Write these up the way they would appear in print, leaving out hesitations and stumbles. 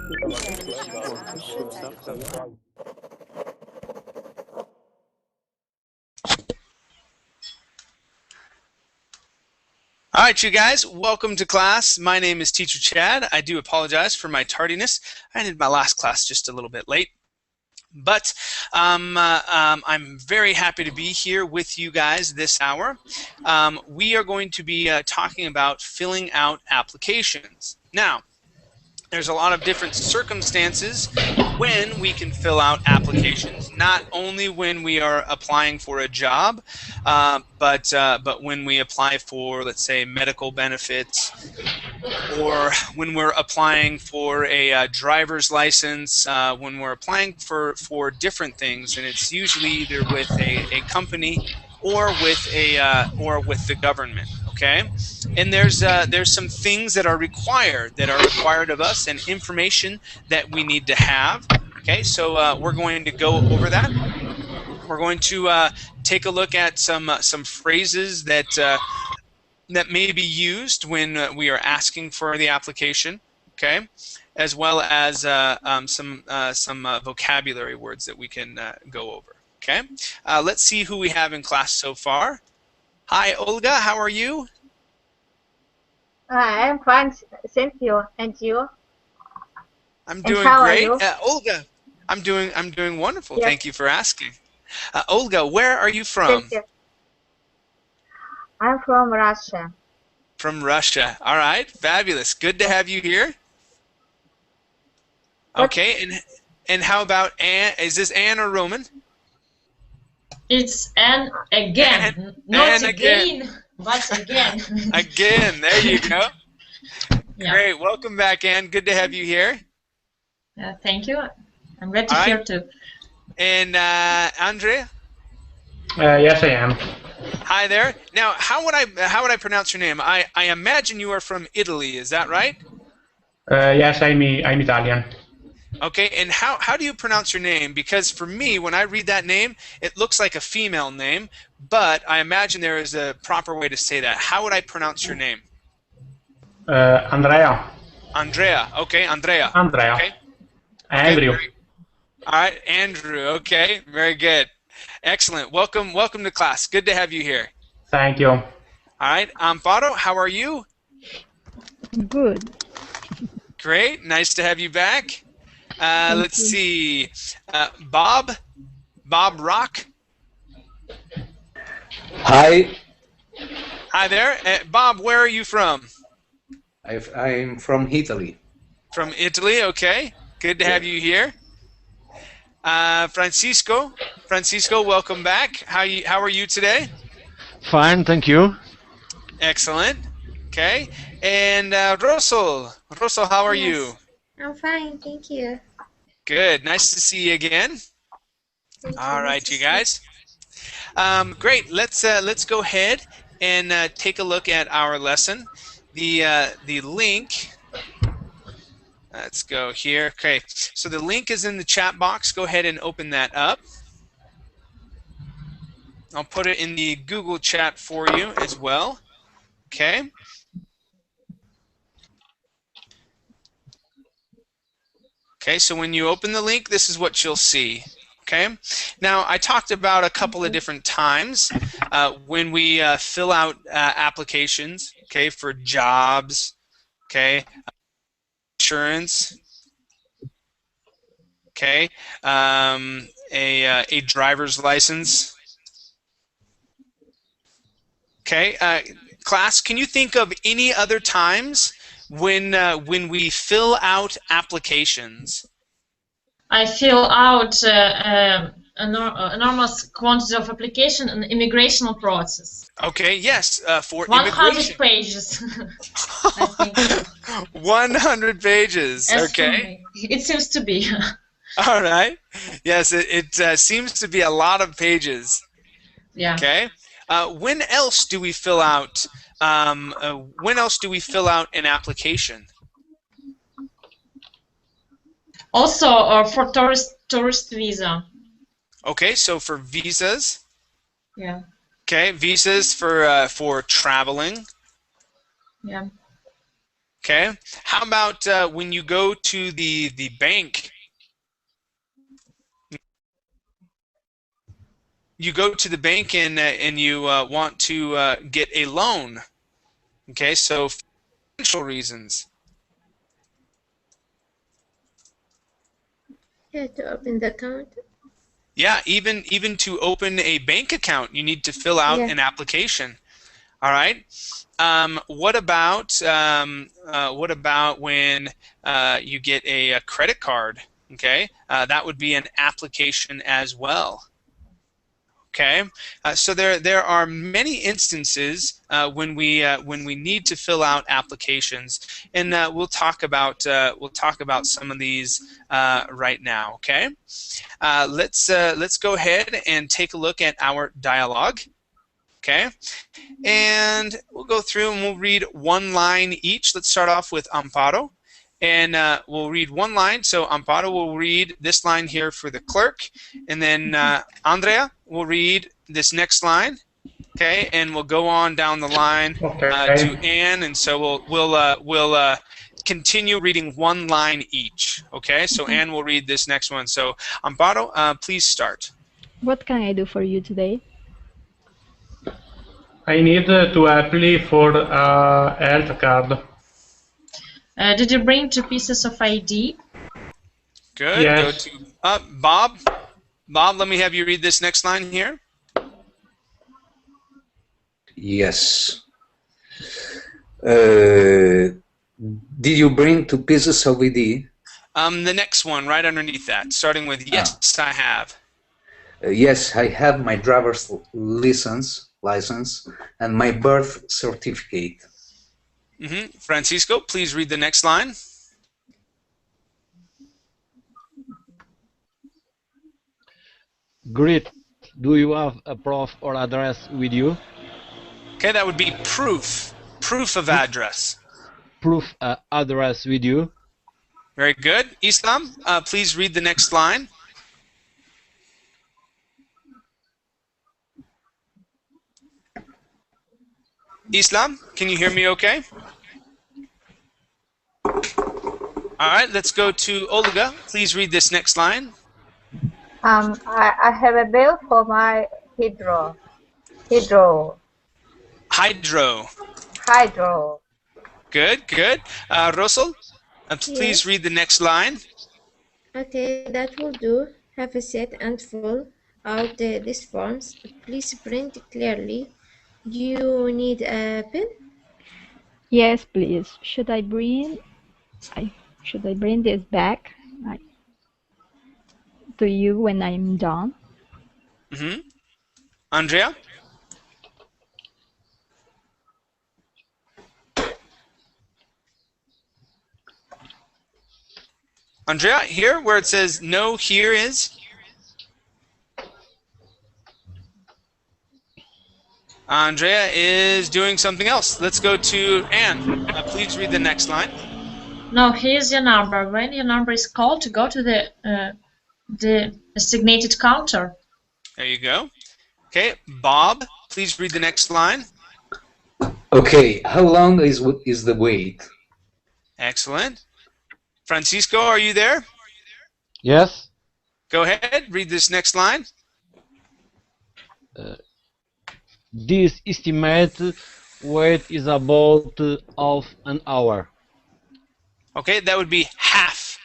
All right, you guys, welcome to class. My name is Teacher Chad. I do apologize for my tardiness. I ended my last class just a little bit late. But I'm very happy to be here with you guys this hour. We are going to be talking about filling out applications. Now, there's a lot of different circumstances when we can fill out applications. Not only when we are applying for a job, but when we apply for, let's say, medical benefits, or when we're applying for a driver's license, when we're applying for different things, and it's usually either with a company or with the government. Okay, and there's some things that are required of us, and information that we need to have. Okay, so we're going to go over that. We're going to take a look at some phrases that may be used when we are asking for the application. Okay, as well as some vocabulary words that we can go over. Okay, let's see who we have in class so far. Hi, Olga. How are you? I'm fine, thank you. And you? I'm doing great. Olga, I'm doing wonderful. Yes. Thank you for asking. Olga, where are you from? Thank you. I'm from Russia. From Russia. All right, fabulous. Good to have you here. What? Okay, and how about Anne? Is this Anne or Roman? It's Anne again. Anne, Not Anne again, but again. Again, there you go. Yeah. Great. Welcome back, Anne. Good to have you here. Thank you. I'm glad to All hear right. too. And Andrea? Yes, I am. Hi there. Now, how would I pronounce your name? I imagine you are from Italy. Is that right? Yes, I'm Italian. Okay, and how do you pronounce your name? Because for me, when I read that name, it looks like a female name, but I imagine there is a proper way to say that. How would I pronounce your name? Andrea. Andrea. Okay, Andrea. Andrea. Okay. Andrew. Okay, all right, Andrew. Okay, very good. Excellent. Welcome to class. Good to have you here. Thank you. All right, Amparo, how are you? Good. Great. Nice to have you back. Let's see. Bob Rock. Hi, Hi there. Bob, where are you from? I'm from Italy. From Italy, okay. Good to have you here. Francisco, welcome back. How are you today? Fine, thank you. Excellent. Okay. And Rosal, how are you? I'm fine, thank you. Good. Nice to see you again. All right, you guys. Great. Let's go ahead and take a look at our lesson. The link. Let's go here. Okay. So the link is in the chat box. Go ahead and open that up. I'll put it in the Google chat for you as well. Okay. Okay, so when you open the link, this is what you'll see. Okay. Now, I talked about a couple of different times when we fill out applications. Okay, for jobs. Okay, insurance. Okay, a driver's license. Okay, class, can you think of any other times when we fill out applications? I fill out enormous quantity of application in the immigration process. Okay, yes, for 100 immigration. pages. I think. 100 pages. As Okay. for me. It seems to be. All right. Yes, it seems to be a lot of pages. Yeah. Okay. When else do we fill out? When else do we fill out an application? Also, for tourist visa. Okay, so for visas. Yeah. Okay, visas for traveling. Yeah. Okay. How about when you go to the bank? You go to the bank and you want to get a loan. Okay, so financial reasons. Yeah, to open the account. Yeah, even to open a bank account, you need to fill out Yeah. an application. All right. What about when you get a credit card? Okay, that would be an application as well. Okay, so there are many instances when we need to fill out applications, and we'll talk about some of these right now. Okay, let's go ahead and take a look at our dialogue. Okay, and we'll go through and we'll read one line each. Let's start off with Amparo. And we'll read one line. So Amparo will read this line here for the clerk. And then Andrea will read this next line. Okay, and we'll go on down the line to Anne. And so we'll continue reading one line each. Okay, so Anne will read this next one. So Amparo, please start. What can I do for you today? I need to apply for a health card. Did you bring 2 pieces of ID? Good. Yes. Go to Bob. Bob, let me have you read this next line here. Yes. Did you bring 2 pieces of ID? The next one, right underneath that, starting with yes, I have. Yes, I have my driver's license and my birth certificate. Francisco, please read the next line. Great. Do you have a proof or address with you? Okay, that would be proof. Proof of address. Proof address with you? Very good. Islam, please read the next line. Islam, can you hear me okay? All right, let's go to Olga. Please read this next line. I have a bill for my hydro. Good, good. Rosal, please Yes. read the next line. Okay, that will do. Have a set and fill out these forms. Please print clearly. Do you need a pen? Yes, please. Should I bring this back to you when I'm done? Andrea? Andrea, here where it says no, here is? Andrea is doing something else. Let's go to Anne. Please read the next line. No, here's your number. When your number is called, to go to the designated counter. There you go. Okay, Bob, please read the next line. Okay, how long is the wait? Excellent. Francisco, are you there? Yes. Go ahead, read this next line. This estimate wait is about half an hour. Okay, that would be half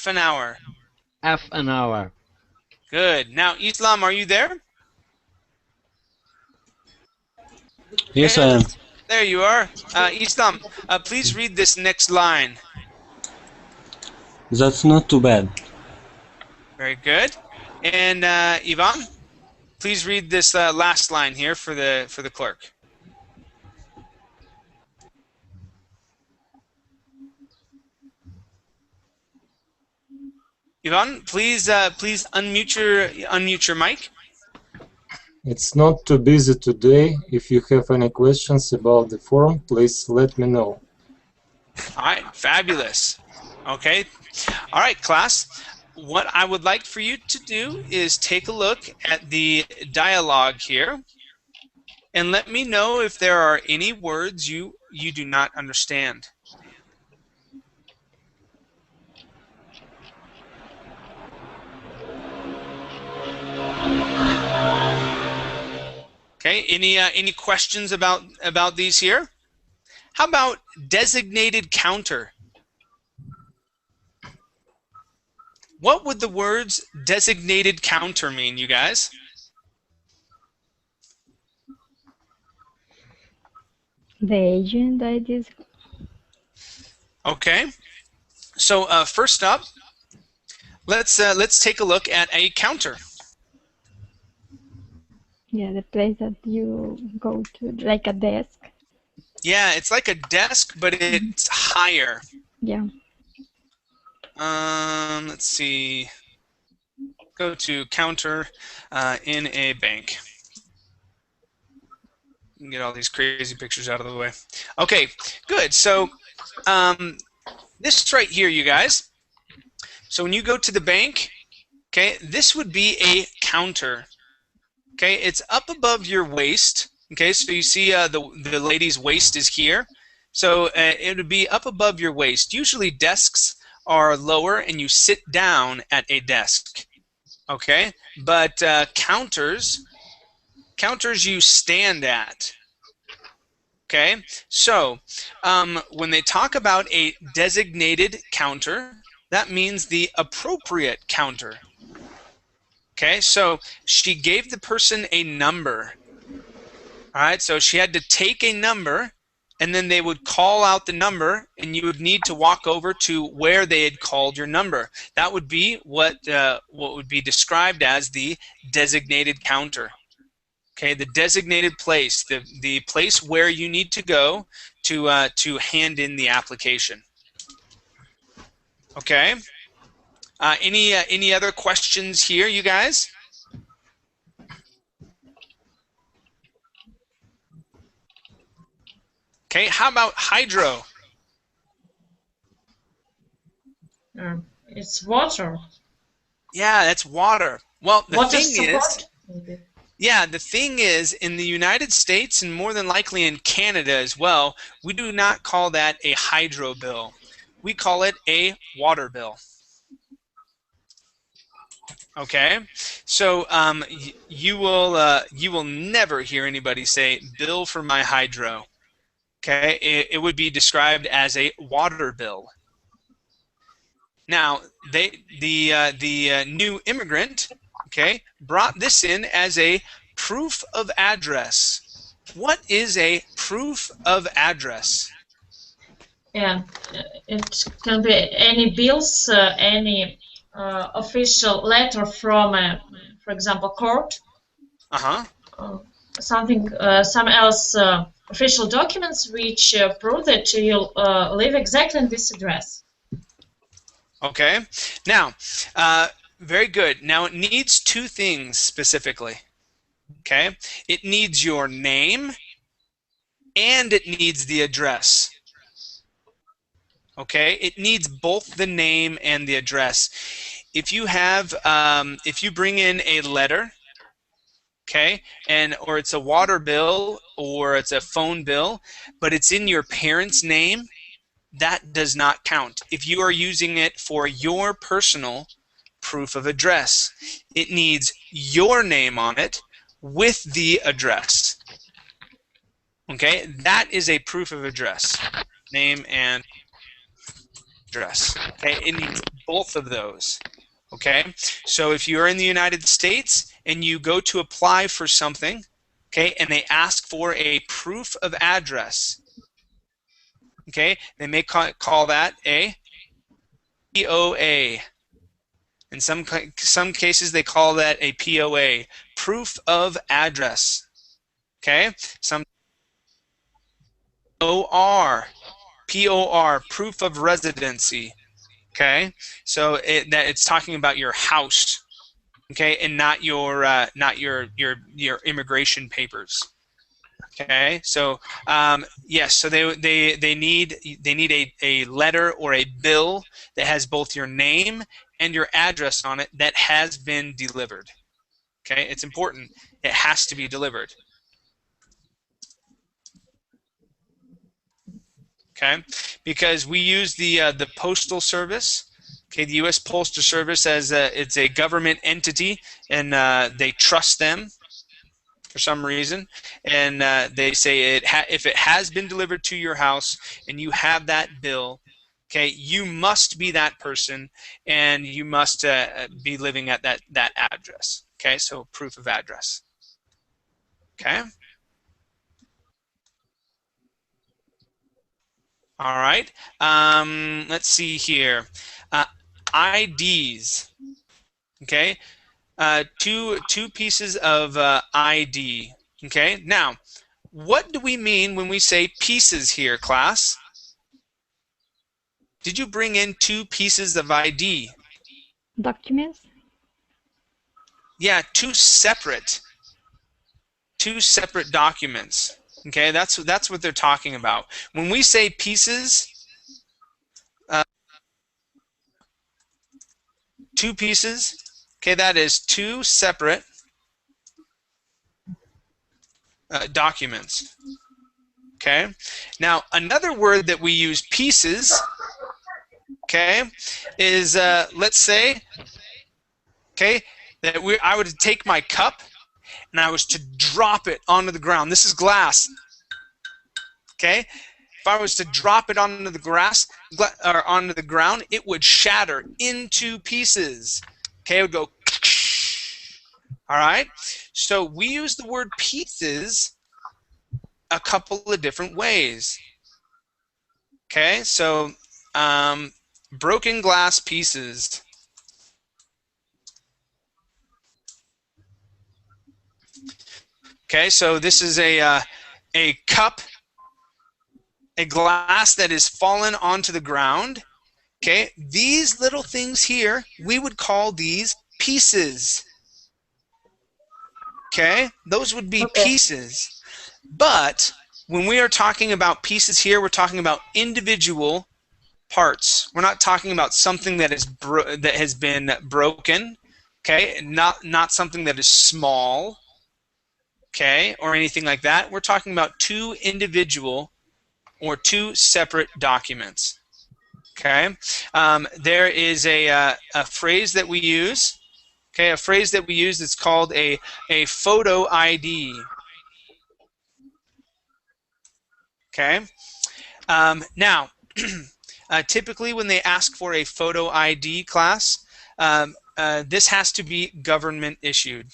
an hour. Half an hour. Good. Now, Islam, are you there? Yes, I am. There you are. Islam, please read this next line. That's not too bad. Very good. And Ivan, please read this last line here for the clerk. Ivan, please unmute your mic. It's not too busy today. If you have any questions about the form, please let me know. All right, fabulous. Okay. All right, class. What I would like for you to do is take a look at the dialogue here and let me know if there are any words you do not understand. Okay, any questions about these here? How about designated counter? What would the words designated counter mean, you guys? The agent that is. Okay, so first up, let's take a look at a counter. Yeah, the place that you go to, like a desk. Yeah, it's like a desk, but it's higher. Yeah. Let's see. Go to counter in a bank. Get all these crazy pictures out of the way. Okay, good. So this right here, you guys. So when you go to the bank, okay, this would be a counter. Okay, it's up above your waist. Okay, so you see the lady's waist is here. So it would be up above your waist. Usually desks are lower and you sit down at a desk. Okay, but counters you stand at. Okay, so when they talk about a designated counter, that means the appropriate counter. Okay, so she gave the person a number. All right, so she had to take a number, and then they would call out the number, and you would need to walk over to where they had called your number. That would be what would be described as the designated counter. Okay, the designated place, the place where you need to go to hand in the application. Okay. Any other questions here, you guys? Okay, how about hydro? It's water. Yeah, that's water. Well, the Water thing is, support, maybe. yeah, the thing is, in the United States and more than likely in Canada as well, we do not call that a hydro bill. We call it a water bill. Okay, so you will never hear anybody say bill for my hydro. Okay, it would be described as a water bill. Now, the new immigrant, okay, brought this in as a proof of address. What is a proof of address? Yeah, it can be any bills, any official letter from, for example, court. Something, some else official documents which prove that you live exactly in this address. Okay. Now, very good. Now it needs two things specifically. Okay. It needs your name and it needs the address. Okay. It needs both the name and the address. If you have, if you bring in a letter, okay, or it's a water bill or it's a phone bill, but it's in your parents' name, that does not count. If you are using it for your personal proof of address, it needs your name on it with the address. Okay, that is a proof of address. Name and address. Okay, it needs both of those. Okay, so if you're in the United States and you go to apply for something, okay, and they ask for a proof of address, okay, they may call that a POA. In some cases, they call that a POA, proof of address. Okay, some POR, proof of residency. Okay, so it's talking about your house. Okay, and not your immigration papers. Okay, so yes, so they need a letter or a bill that has both your name and your address on it that has been delivered. Okay, it's important. It has to be delivered. Okay, because we use the Postal Service. Okay, the U.S. Postal Service as it's a government entity, and they trust them. for some reason, and they say if it has been delivered to your house and you have that bill, okay, you must be that person, and you must be living at that address. Okay, so proof of address. Okay. All right. Let's see here. IDs. Okay. Two pieces of ID. Okay. Now, what do we mean when we say pieces here, class? Did you bring in 2 pieces of ID? Documents? Yeah, two separate documents. Okay, that's what they're talking about. When we say pieces, 2 pieces, okay, that is 2 separate documents. Okay. Now, another word that we use, pieces, okay, is let's say, okay, that I would take my cup and I was to drop it onto the ground. This is glass. Okay. If I was to drop it onto the or onto the ground, it would shatter into pieces. Okay, it would go. All right. So we use the word pieces a couple of different ways. Okay, so broken glass pieces. Okay, so this is a cup, a glass that is fallen onto the ground. Okay, these little things here, we would call these pieces. Okay, those would be pieces. But when we are talking about pieces here, we're talking about individual parts. We're not talking about something that is that has been broken. Okay, not something that is small. Okay, or anything like that. We're talking about 2 individual or 2 separate documents. Okay, there is a phrase that we use. Okay, a phrase that we use that's called a photo ID. Okay, now typically when they ask for a photo ID, class, this has to be government issued.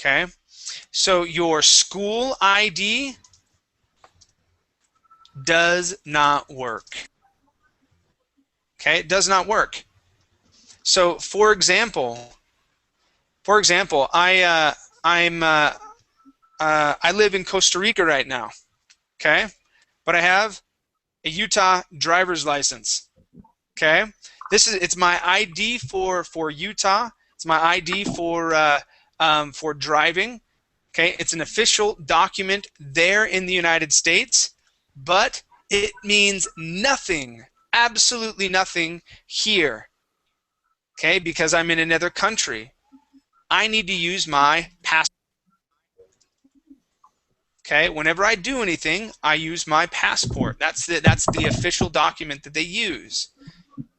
Okay, so your school ID does not work. Okay, it does not work. So, for example, I live in Costa Rica right now. Okay, but I have a Utah driver's license. Okay, it's my ID for Utah. It's my ID for driving. Okay, it's an official document there in the United States, but it means nothing, absolutely nothing here. Okay, because I'm in another country. I need to use my passport. Okay, whenever I do anything, I use my passport. That's the official document that they use.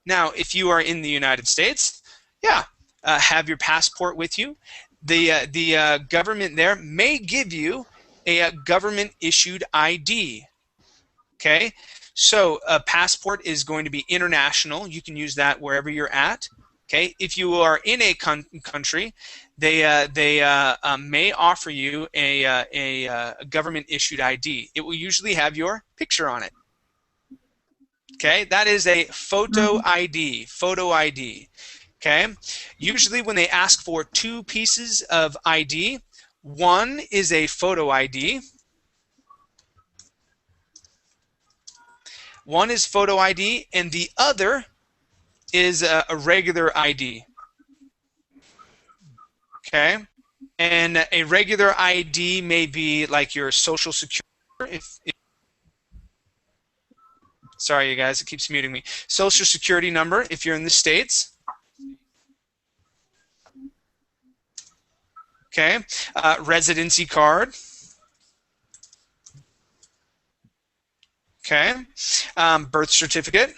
Now, if you are in the United States, yeah, have your passport with you. The government there may give you a government-issued ID. Okay, so a passport is going to be international. You can use that wherever you're at. Okay, if you are in a country, they may offer you a government-issued ID. It will usually have your picture on it. Okay, that is a photo ID. Photo ID. Okay, usually when they ask for 2 pieces of ID, one is a photo ID. One is photo ID, and the other is a regular ID. Okay, and a regular ID may be like your social security. Sorry, you guys, it keeps muting me. Social security number if you're in the States. Okay, residency card. Okay, birth certificate.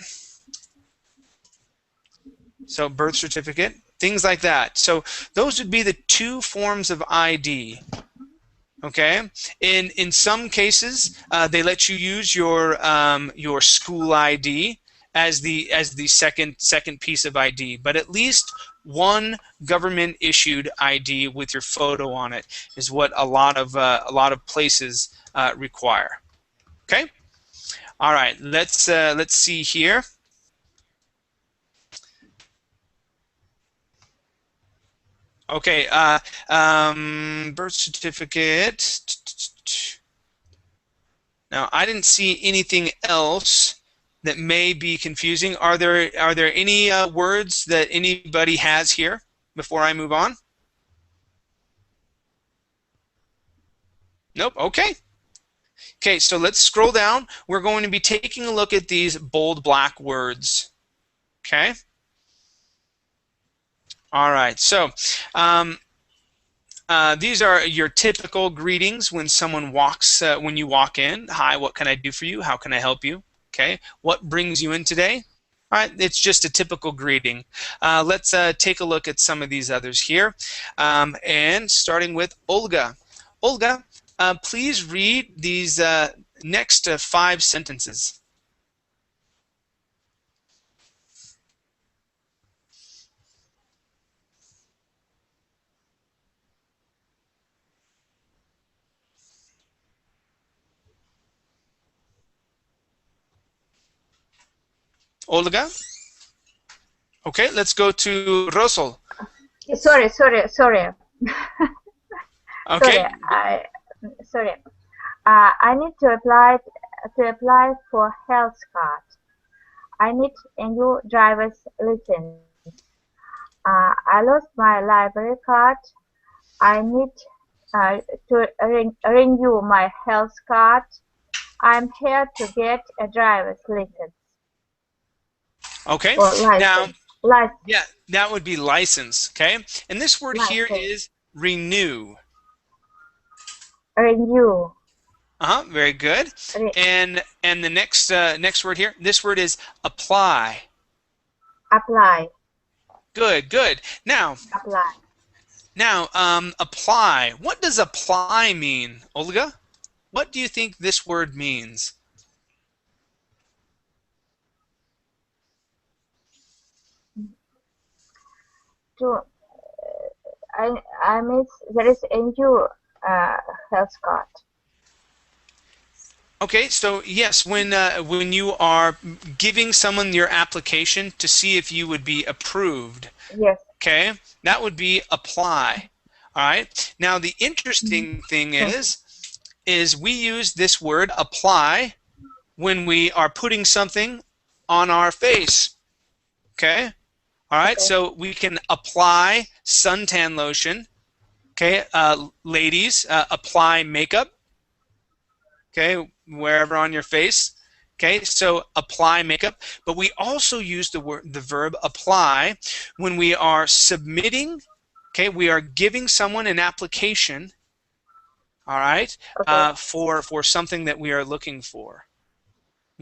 So birth certificate. things like that. So those would be the two forms of ID. Okay. In some cases, they let you use your school ID as the second piece of ID, but at least one government issued ID with your photo on it is what a lot of places require. Okay. All right. Let's see here. Okay. Birth certificate. Now, I didn't see anything else that may be confusing. Are there any words that anybody has here before I move on? Nope. Okay. Okay, so let's scroll down. We're going to be taking a look at these bold black words. Okay. All right. So these are your typical greetings when someone walks, when you walk in. Hi, what can I do for you? How can I help you? Okay. What brings you in today? All right. It's just a typical greeting. Let's take a look at some of these others here. And starting with Olga. Olga, please read these next 5 sentences. Olga? Okay, let's go to Rosol. Sorry. Okay. Sorry. I need to apply for health card. I need a new driver's license. I lost my library card. I need to renew my health card. I'm here to get a driver's license. Okay. Or license. Now, license. yeah, that would be license. Okay, and this word here is renew. Renew. Very good. And the next word here, this word is apply. Apply. Good. Now, apply. Now, apply. What does apply mean, Olga? What do you think this word means? I mean, there is a new health card. Okay, so yes, when you are giving someone your application to see if you would be approved. Yes. Okay, that would be apply. All right. Now the interesting thing is we use this word apply when we are putting something on our face. Okay. All right. Okay. So we can apply suntan lotion. Okay. Ladies, apply makeup. Okay, wherever on your face. Okay, so apply makeup. But we also use the verb apply when we are submitting. Okay, we are giving someone an application. All right, okay. For something that we are looking for.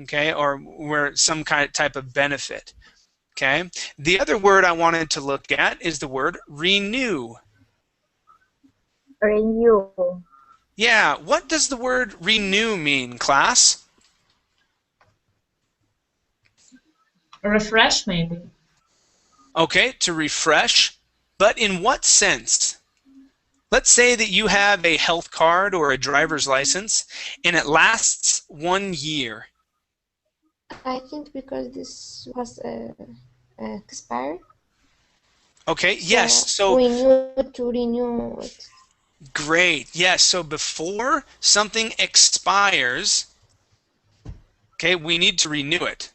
Okay, or where some type of benefit. Okay, the other word I wanted to look at is the word renew. Renew. Yeah, what does the word renew mean, class? Refresh, maybe. Okay, to refresh, but in what sense? Let's say that you have a health card or a driver's license and it lasts 1 year. I think because this was expired. Okay, yes, so we need to renew it. Great. Yes, so before something expires, okay, we need to renew it.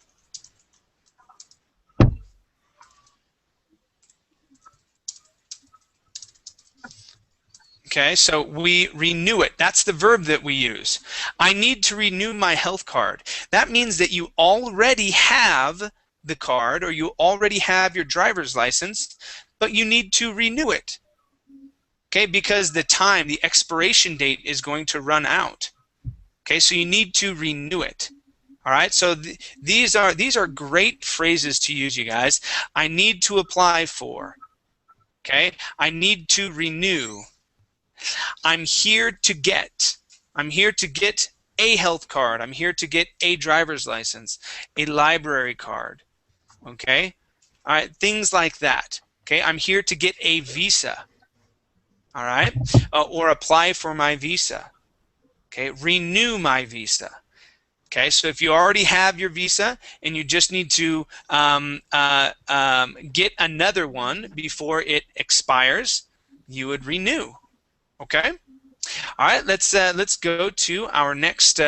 Okay, so we renew it. That's the verb that we use. I need to renew my health card. That means that you already have the card or you already have your driver's license, but you need to renew it. Okay, because the expiration date is going to run out. Okay, so you need to renew it. All right, so these are great phrases to use, you guys. I need to apply for. Okay, I need to renew. I'm here to get. I'm here to get a health card. I'm here to get a driver's license, a library card. Okay, all right, things like that. Okay, I'm here to get a visa. All right, or apply for my visa. Okay, renew my visa. Okay, so if you already have your visa and you just need to get another one before it expires, you would renew. Okay. All right. Let's go to our next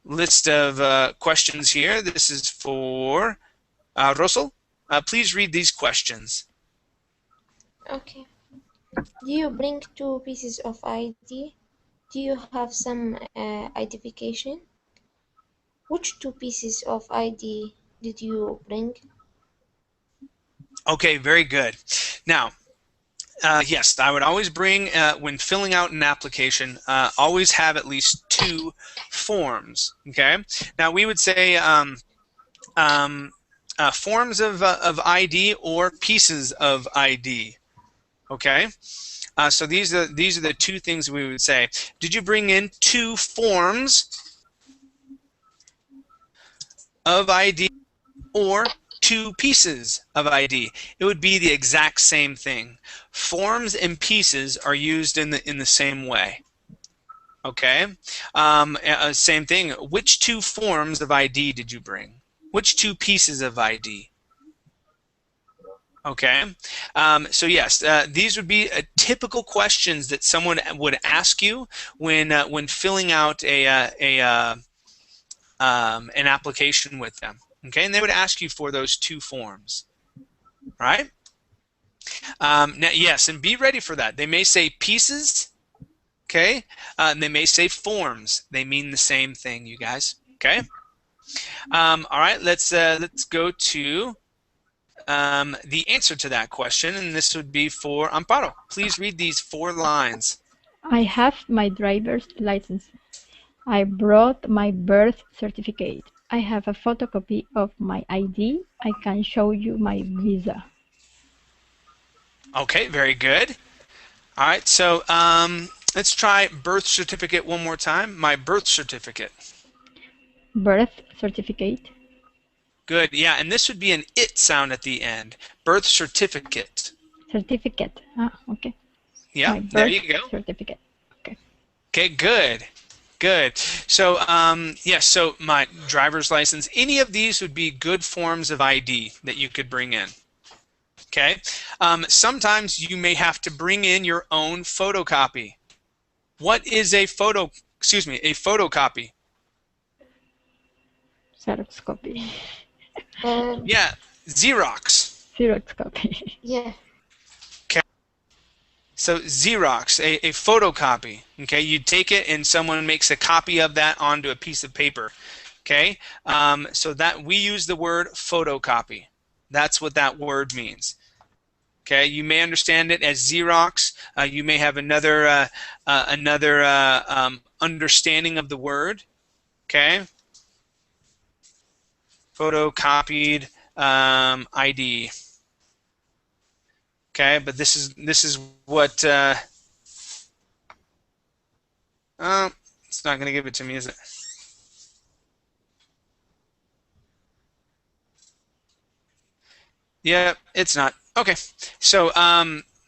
list of questions here. This is for Russell. Please read these questions. Okay. Do you bring 2 pieces of ID? Do you have some identification? Which 2 pieces of ID did you bring? Okay, very good. Now, yes, I would always bring, when filling out an application, always have at least 2 forms. Okay. Now we would say forms of ID or pieces of ID. Okay. So these are the 2 things we would say. Did you bring in 2 forms of ID or 2 pieces of ID? It would be the exact same thing. Forms and pieces are used in the same way. Okay. Same thing. Which 2 forms of ID did you bring? Which 2 pieces of ID? Okay. So yes, these would be typical questions that someone would ask you when filling out an application with them. Okay, and they would ask you for those 2 forms. All right. Now, yes, and be ready for that. They may say pieces. Okay, and they may say forms. They mean the same thing, you guys. Okay. All right. Let's go to the answer to that question, and this would be for Amparo. Please read these 4 lines. I have my driver's license. I brought my birth certificate. I have a photocopy of my ID. I can show you my visa. Okay, very good. All right, so let's try birth certificate one more time. My birth certificate. Birth certificate. Good, yeah, and this would be an it sound at the end. Birth certificate. Certificate. Okay. Yeah, My birth there you go. Certificate. Okay. Okay, good. Good. So, yes, so my driver's license, any of these would be good forms of ID that you could bring in. Okay. Sometimes you may have to bring in your own photocopy. What is a photocopy? Xerox copy. Yeah, Xerox. Xerox copy. Yeah. Okay. So Xerox, a photocopy. Okay, you take it and someone makes a copy of that onto a piece of paper. Okay, so that we use the word photocopy. That's what that word means. Okay, you may understand it as Xerox. You may have another understanding of the word. Okay, photocopied ID. Okay, but this is what. It's not going to give it to me, is it? Yeah, it's not. Okay, so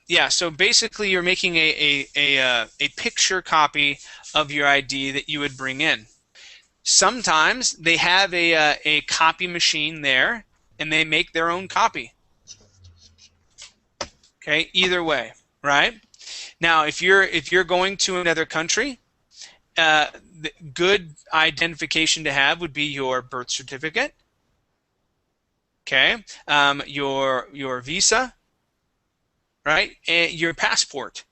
yeah, so basically you're making a picture copy of your ID that you would bring in. Sometimes they have a copy machine there, and they make their own copy. Okay, either way, right? Now, if you're going to another country, the good identification to have would be your birth certificate. Okay, your visa, right, and your passport.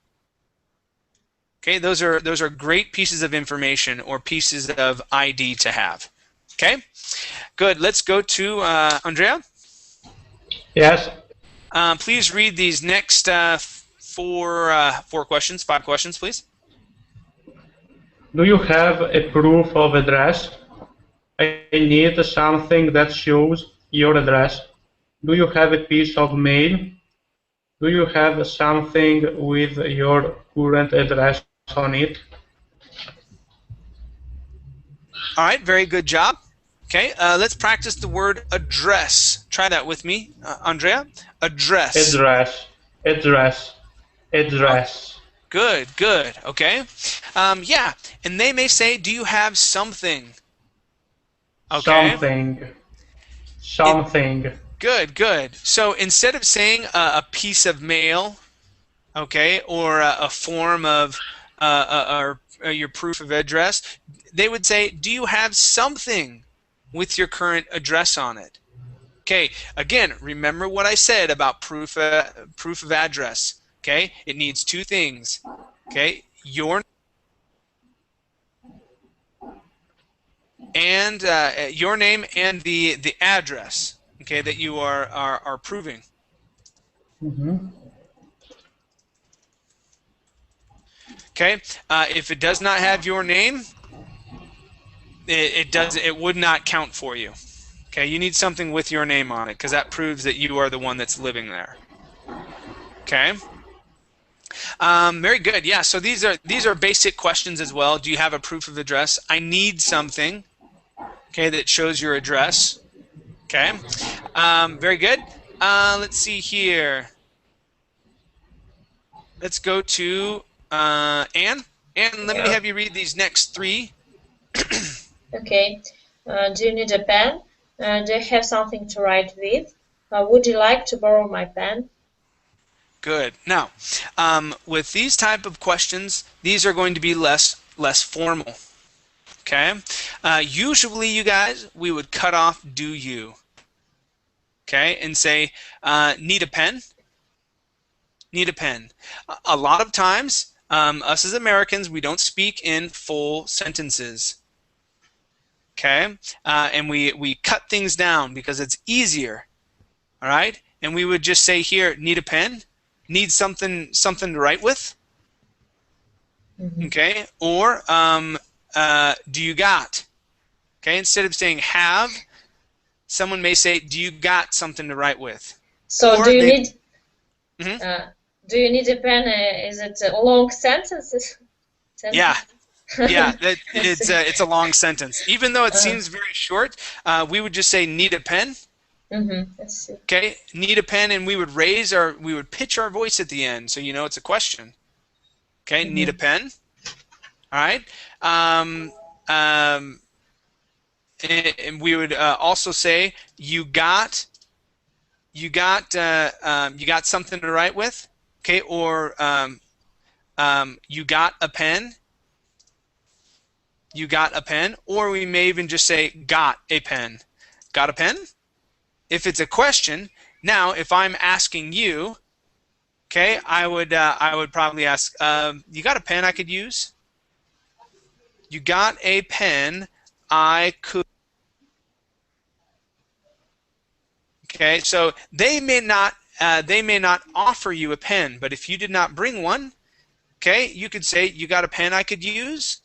Okay, those are great pieces of information or pieces of ID to have. Okay, good. Let's go to Andrea. Yes. Please read these next 5 questions, please. Do you have a proof of address? I need something that shows your address. Do you have a piece of mail? Do you have something with your current address on it? All right, very good job. Okay, let's practice the word address. Try that with me, Andrea. Address. Address, address, address. Good, good. Okay. Yeah, and they may say, do you have something? Okay. Something, something. Good, good. So instead of saying a piece of mail, okay, or a form of or your proof of address, they would say, do you have something with your current address on it? Okay, again, remember what I said about proof of address. Okay, it needs two things. Okay, your name and the address. Okay, that you are proving. Mm-hmm. Okay, if it does not have your name, it would not count for you. Okay, you need something with your name on it because that proves that you are the one that's living there. Okay. Very good. Yeah. So these are basic questions as well. Do you have a proof of address? I need something. Okay, that shows your address. Okay. Very good. Let's see here. Let's go to Anne. Anne, let me have you read these next three. Okay. Do you need a pen? Do you have something to write with? Would you like to borrow my pen? Good. Now, with these type of questions, these are going to be less formal. Okay. Usually, you guys, we would cut off "do you." Okay, and say, "Need a pen?" Need a pen. A lot of times, us as Americans, we don't speak in full sentences. Okay, and we cut things down because it's easier. All right, and we would just say here, "Need a pen?" Need something to write with. Mm-hmm. Okay, or do you got? Okay, instead of saying have, someone may say, do you got something to write with? So or do you they, need do you need a pen? Is it a long sentences? Yeah, yeah, it's a long sentence. Even though it seems very short, we would just say need a pen. Mm-hmm. Let's see. Okay, need a pen, and we would pitch our voice at the end, so you know it's a question. Okay, Mm-hmm. Need a pen. All right. And we would also say you got something to write with. Okay, or you got a pen. You got a pen, or we may even just say got a pen. Got a pen? If it's a question, now if I'm asking you, okay, I would probably ask, you got a pen I could use? You got a pen I could. Okay, so they may not offer you a pen, but if you did not bring one, okay, you could say you got a pen I could use.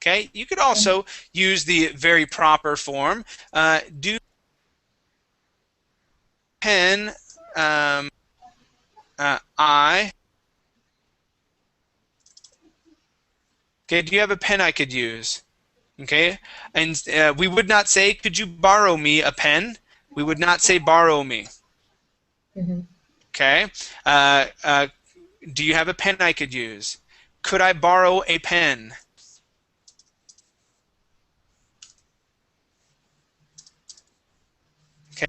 Okay, you could also use the very proper form. Do pen I. Okay, do you have a pen I could use? Okay, and we would not say, could you borrow me a pen? We would not say borrow me. Mm-hmm. Okay, do you have a pen I could use? Could I borrow a pen? Okay,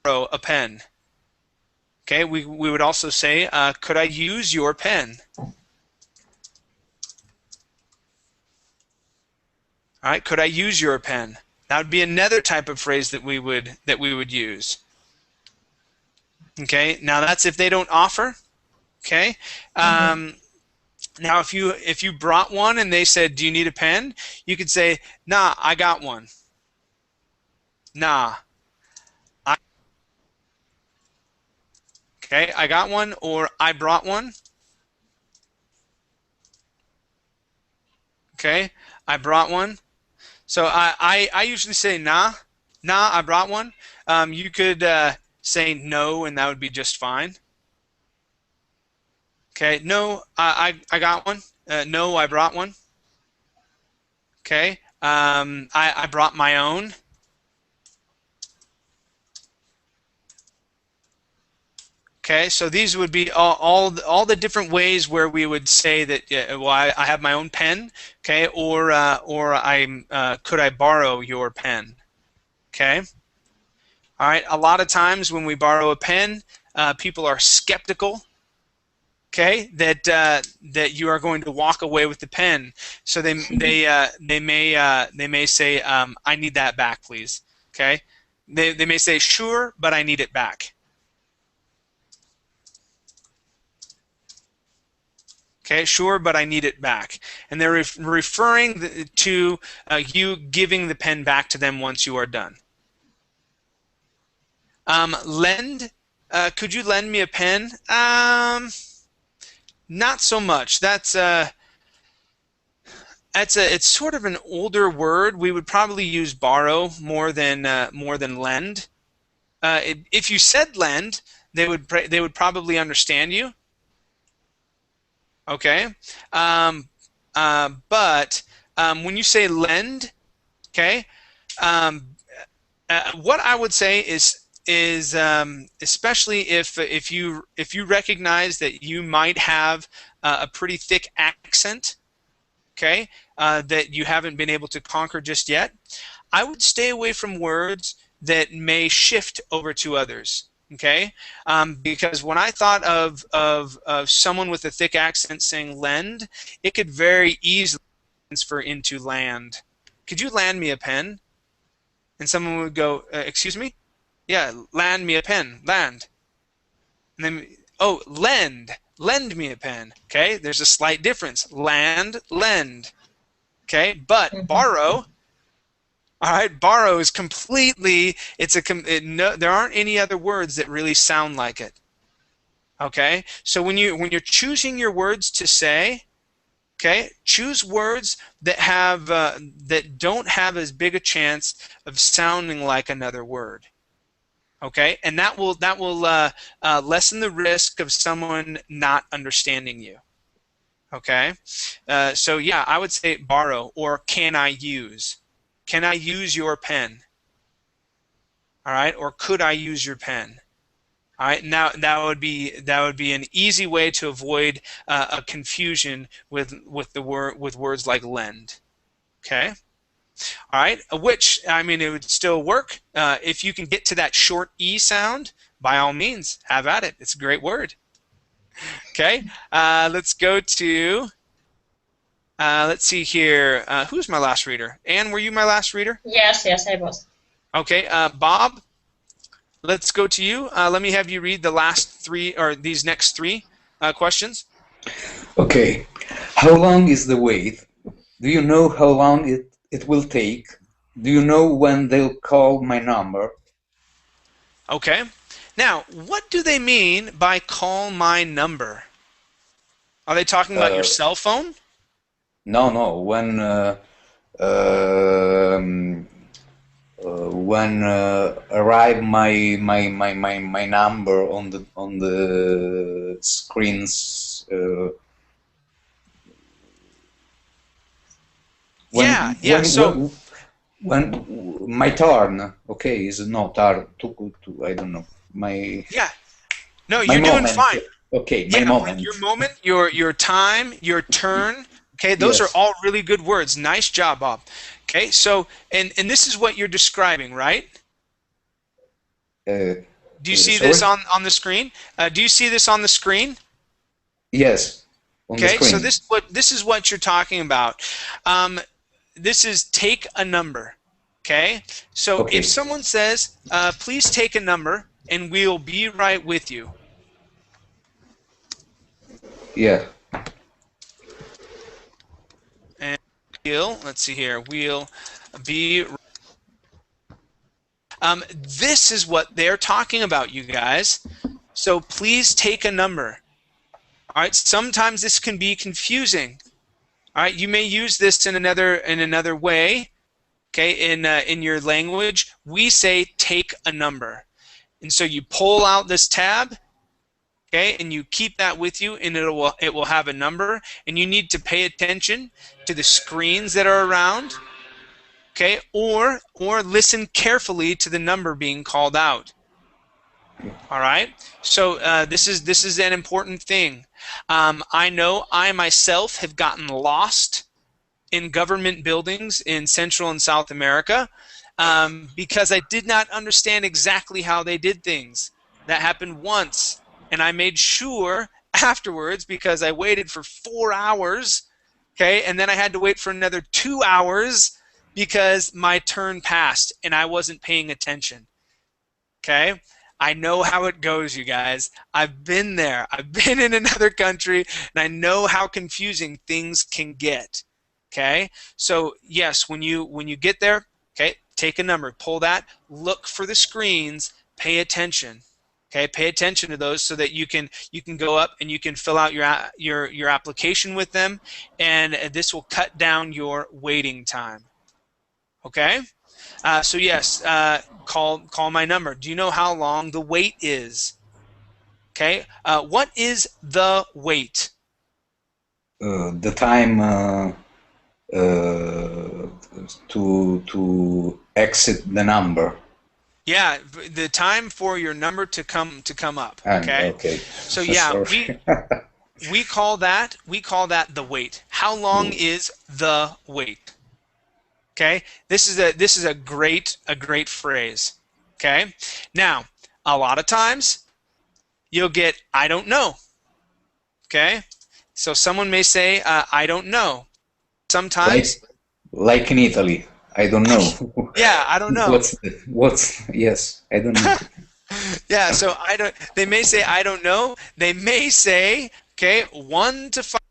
borrow a pen. Okay, we would also say, could I use your pen? All right, could I use your pen? That would be another type of phrase that we would use. Okay, now that's if they don't offer. Okay, now if you brought one and they said, "Do you need a pen?" You could say, "Nah, I got one." Nah. Okay, I got one, or I brought one. Okay, I brought one. So I usually say nah, I brought one. You could say no, and that would be just fine. Okay, no, I got one. No, I brought one. Okay, I brought my own. Okay, so these would be all the different ways where we would say that. Well, I have my own pen. Okay, or could I borrow your pen? Okay. All right. A lot of times when we borrow a pen, people are skeptical. Okay, that you are going to walk away with the pen, so they may say, I need that back, please. Okay, they may say, sure, but I need it back. Okay, sure, but I need it back, and they're referring to you giving the pen back to them once you are done. Lend. Could you lend me a pen? Not so much. It's sort of an older word. We would probably use borrow more than lend. If you said lend, they would probably understand you. Okay, but when you say lend, okay, what I would say is especially if you recognize that you might have a pretty thick accent, okay, that you haven't been able to conquer just yet, I would stay away from words that may shift over to others. Okay, because when I thought of someone with a thick accent saying lend, it could very easily transfer into land. Could you land me a pen? And someone would go, excuse me? Yeah, land me a pen. Land. And then, oh, lend me a pen. Okay, there's a slight difference. Land, lend. Okay, but borrow. All right, borrow is completely. There aren't any other words that really sound like it. Okay, so when you're choosing your words to say, okay, choose words that have that don't have as big a chance of sounding like another word. Okay, and that will lessen the risk of someone not understanding you. Okay, so yeah, I would say borrow or can I use? Can I use your pen? All right, or could I use your pen? All right, now that would be an easy way to avoid a confusion with words like lend. Okay. All right, which, I mean, it would still work. If you can get to that short E sound, by all means, have at it. It's a great word. Okay, let's go to, let's see here. Who's my last reader? Anne, were you my last reader? Yes, I was. Okay, Bob, let's go to you. Let me have you read the last three, or these next three questions. Okay, how long is the wait? Do you know how long it will take? Do you know when they'll call my number? Okay. Now, what do they mean by call my number? Are they talking about your cell phone? No. When arrive my number on the screens. When my turn, okay, is not turn to I don't know my. Yeah. No, you're doing fine. Okay, my moment. Your moment, your time, your turn. Okay, those are all really good words. Nice job, Bob. Okay, so and this is what you're describing, right? Do you see this on the screen? Do you see this on the screen? Yes. Okay, so this is what you're talking about. This is take a number. Okay, so if someone says, "Please take a number," and we'll be right with you. Yeah. And let's see here. We'll be. This is what they're talking about, you guys. So please take a number. All right. Sometimes this can be confusing. All right. You may use this in another way. Okay. In your language, we say take a number. And so you pull out this tab, okay, and you keep that with you, and it will have a number, and you need to pay attention to the screens that are around, okay, or listen carefully to the number being called out. All right, so this is an important thing. I know I myself have gotten lost in government buildings in Central and South America because I did not understand exactly how they did things. That happened once, and I made sure afterwards, because I waited for 4 hours, okay, and then I had to wait for another 2 hours because my turn passed and I wasn't paying attention. Okay, I know how it goes, you guys. I've been there. I've been in another country, and I know how confusing things can get. Okay, so yes, when you get there, okay, take a number, pull that, look for the screens, pay attention. Okay, pay attention to those so that you can go up and you can fill out your application with them, and this will cut down your waiting time. Okay, so yes, call my number. Do you know how long the wait is? Okay, what is the wait? The time to exit the number. Yeah, the time for your number to come up. Okay. Okay. So yeah, we call that the wait. How long is the wait? Okay. This is a great phrase. Okay. Now, a lot of times you'll get I don't know. Okay. So someone may say I don't know. Sometimes. Like in Italy, I don't know. Yeah, I don't know. Yes, I don't know. Yeah, so they may say I don't know. They may say, okay, 1 to 5.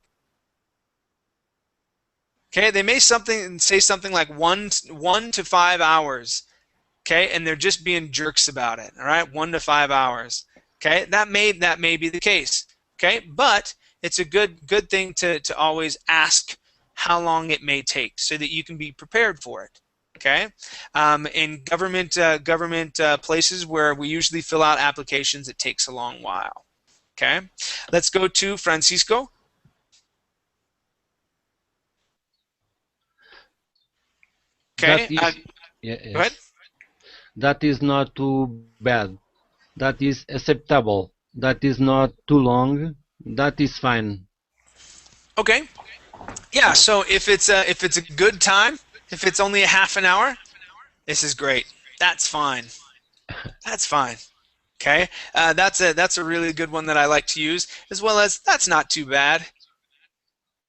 Okay, they may say something like 1 to 5 hours. Okay, and they're just being jerks about it. All right, 1 to 5 hours. Okay, that may be the case. Okay, but it's a good thing to always ask how long it may take so that you can be prepared for it. Okay, in government places where we usually fill out applications, it takes a long while. Okay, let's go to Francisco. Okay, Yes. go ahead. That is not too bad. That is acceptable. That is not too long. That is fine. Okay. Yeah. So if it's a good time, if it's only a half an hour, this is great. That's fine. That's fine. Okay. That's a really good one that I like to use, as well as that's not too bad.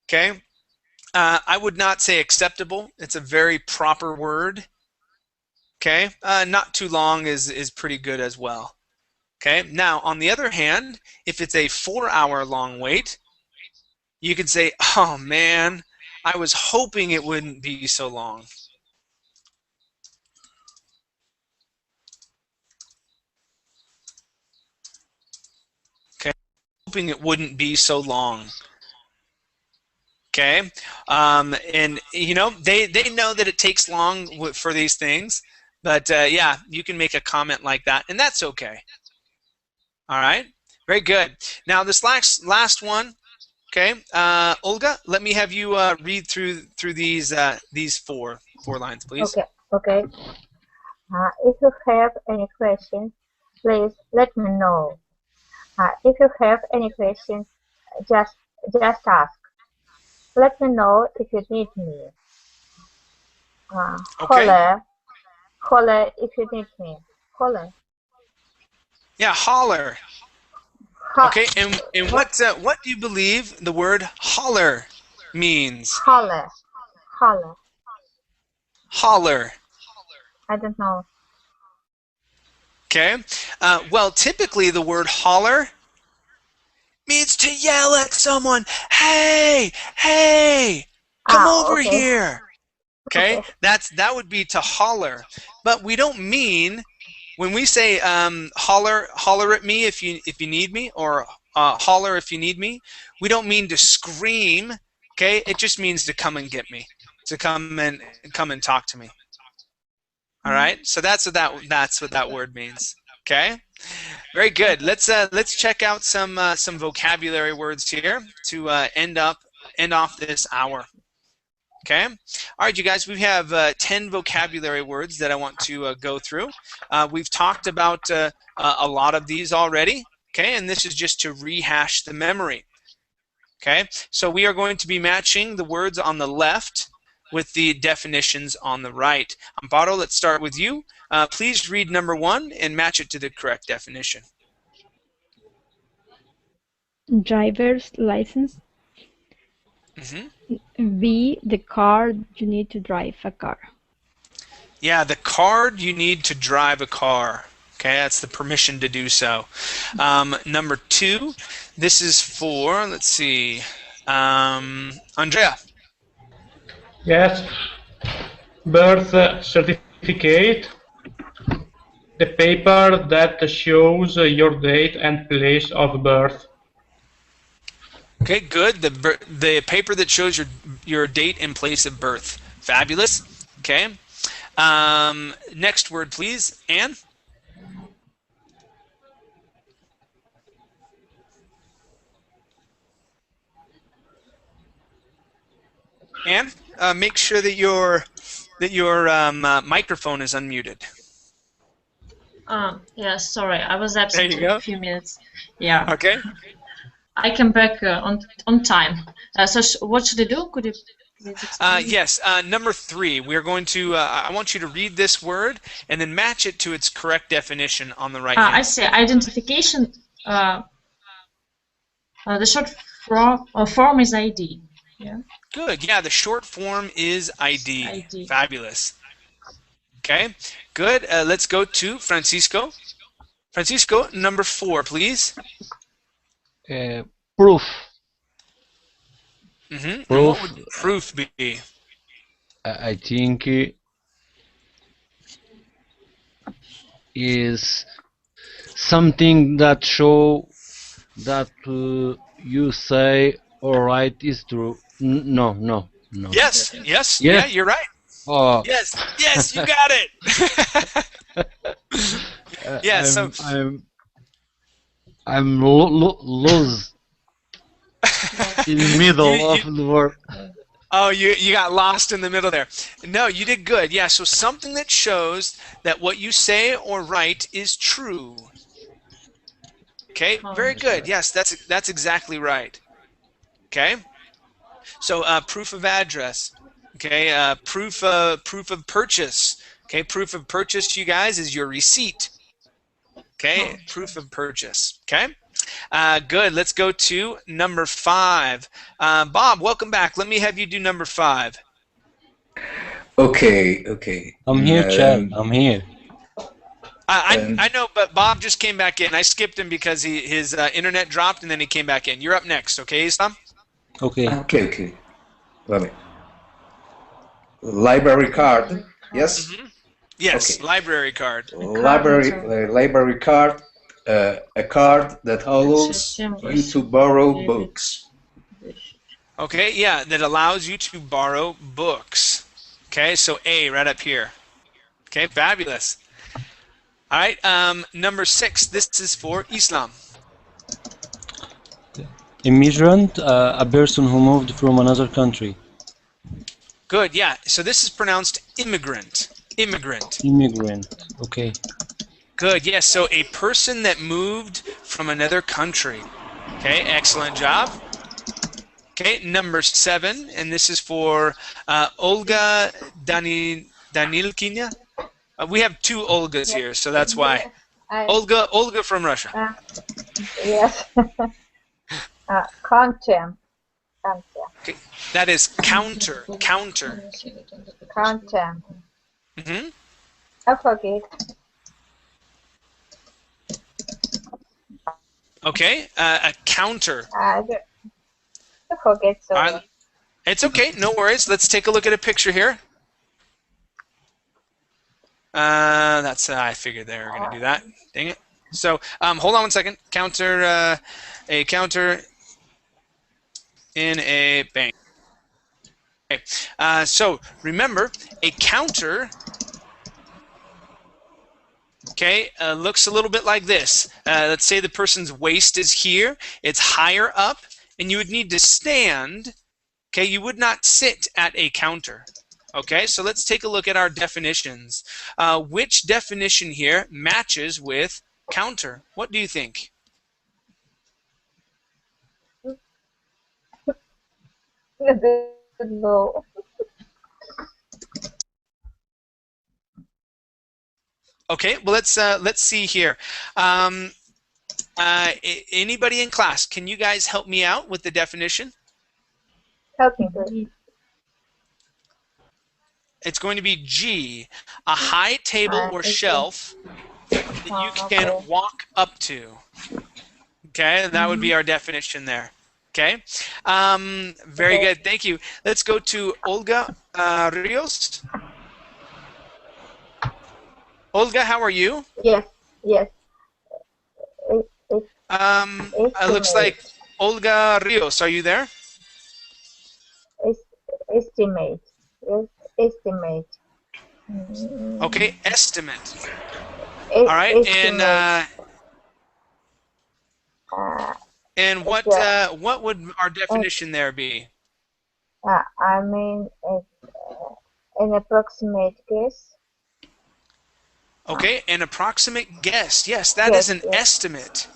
Okay. I would not say acceptable. It's a very proper word. Okay. Not too long is pretty good as well. Okay. Now, on the other hand, if it's a 4-hour long wait, you could say, "Oh man, I was hoping it wouldn't be so long." Okay. Hoping it wouldn't be so long. Okay, and you know they know that it takes long for these things, but yeah, you can make a comment like that, and that's okay. All right, very good. Now this last one, okay, Olga, let me have you read through these four lines, please. Okay. If you have any questions, please let me know. If you have any questions, just ask. Let me know if you need me. Okay. Holler if you need me. Holler. Yeah, holler. Okay, and what do you believe the word holler means? Holler. I don't know. Okay. Well, typically the word holler means to yell at someone. Hey, come over here. Okay, that would be to holler. But we don't mean when we say holler at me if you need me, or holler if you need me. We don't mean to scream. Okay, it just means to come and get me, to come and talk to me. All right. So that's what that word means. Okay, very good. Let's check out some vocabulary words here to end off this hour. Okay. All right, you guys, we have 10 vocabulary words that I want to go through. We've talked about a lot of these already. Okay, and this is just to rehash the memory. Okay, so we are going to be matching the words on the left with the definitions on the right. Amparo, let's start with you. Please read number 1 and match it to the correct definition. Driver's license. B, the card you need to drive a car. Yeah, the card you need to drive a car. Okay, that's the permission to do so. Number 2, this is for, let's see, Andrea. Yes. Birth certificate. The paper that shows your date and place of birth. Okay, good. The paper that shows your date and place of birth. Fabulous. Okay. Next word, please, Anne. Anne, make sure that your microphone is unmuted. Yeah, sorry, I was absent There you go. a few minutes. Yeah. Okay. I came back on time. So what should I do? Could you please explain? Yes, number 3. We're going to. I want you to read this word and then match it to its correct definition on the right. I see. Identification. The short form is ID. Yeah. Good. Yeah, the short form is ID. ID. Fabulous. Okay. Good. Let's go to Francisco. Francisco, number 4, please. Proof. Proof. Proof. What would proof be? I think is something that show that you say all right is true. No. Yes. Yes? Yeah, you're right. Oh. Yes, you got it. Yeah. I'm lost in the middle of the word. Oh, you got lost in the middle there. No, you did good. Yeah, so something that shows that what you say or write is true. Okay, very good. Yes, that's exactly right. Okay, so proof of address. Okay, proof of purchase. Okay, proof of purchase, you guys, is your receipt. Okay, proof of purchase. Okay. Good. Let's go to number 5. Bob, welcome back. Let me have you do number 5. Okay. I'm here, Chad. I'm here. I know, but Bob just came back in. I skipped him because his internet dropped, and then he came back in. You're up next, okay, Islam? Okay. Okay. Vale. Library card. Yes. Yes. Okay. Library card. Library card. A card that allows you to borrow books. Okay, yeah, that allows you to borrow books. Okay, so A right up here. Okay, fabulous. All right, number 6. This is for Islam. Immigrant, a person who moved from another country. Good, yeah. So this is pronounced immigrant. Immigrant. Okay. Good, yes. So a person that moved from another country. Okay, excellent job. Okay, number 7, and this is for Olga Danilkina. We have 2 Olgas here, so that's why. Olga from Russia. Yes. Content. Okay, that is counter. Content. Mm-hmm. I forget. Okay, a counter. I forget so. It's okay, no worries. Let's take a look at a picture here. That's I figured they were going to do that. Dang it. So hold on one second. Counter, a counter in a bank. Okay. So remember, a counter Okay, looks a little bit like this. Let's say the person's waist is here, it's higher up, and you would need to stand. Okay, you would not sit at a counter. Okay, so let's take a look at our definitions. Which definition here matches with counter? What do you think? No. Okay, well let's see here. Anybody in class, can you guys help me out with the definition? Helping please. It's going to be G, a high table or shelf that you can walk up to. Okay, that would be our definition there. Okay, very good. Thank you. Let's go to Olga Rios. Olga, how are you? Yes, yes. It looks like Olga Rios. Are you there? Estimate. Yes, estimate. Okay, estimate. All right, and what would our definition there be? I mean, an approximate guess. Okay, an approximate guess. Yes, that is an estimate.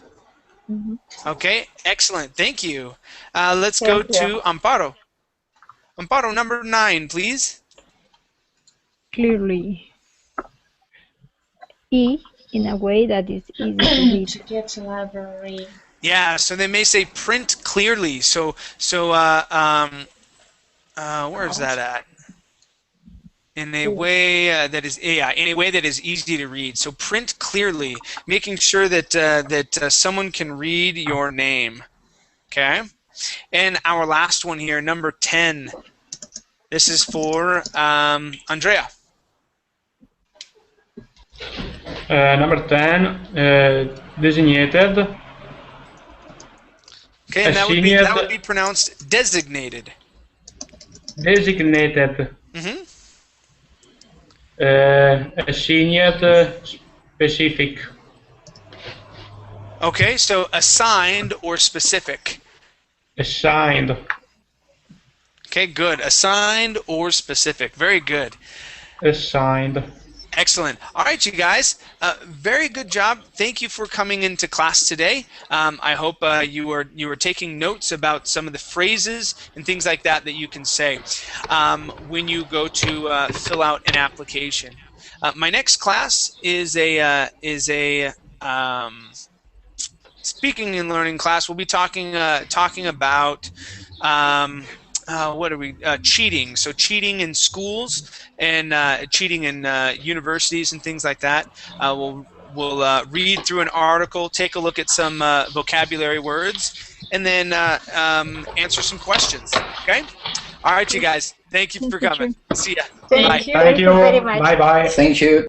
Mm-hmm. Okay, excellent. Thank you. Let's go to Amparo. Amparo, number 9, please. Clearly. E, in a way that is easy to read. To get to library. Yeah, so they may say print clearly. So where is that at? In a way that is in a way that is easy to read. So print clearly, making sure that someone can read your name. Okay, and our last one here, number 10. This is for Andrea. Number 10, designated. Okay, and that would be pronounced designated. Designated. Mm-hmm. Assigned, specific. Okay, so assigned or specific. Assigned. Okay, good. Assigned or specific. Very good. Assigned. Excellent. All right, you guys. Very good job. Thank you for coming into class today. I hope you were taking notes about some of the phrases and things like that that you can say when you go to fill out an application. My next class is a speaking and learning class. We'll be talking about what are we cheating? So cheating in schools and cheating in universities and things like that. We'll read through an article, take a look at some vocabulary words, and then answer some questions. Okay. All right, you guys. Thank you for coming. See ya. Thank you. Thank you. Very much. Bye bye. Thank you.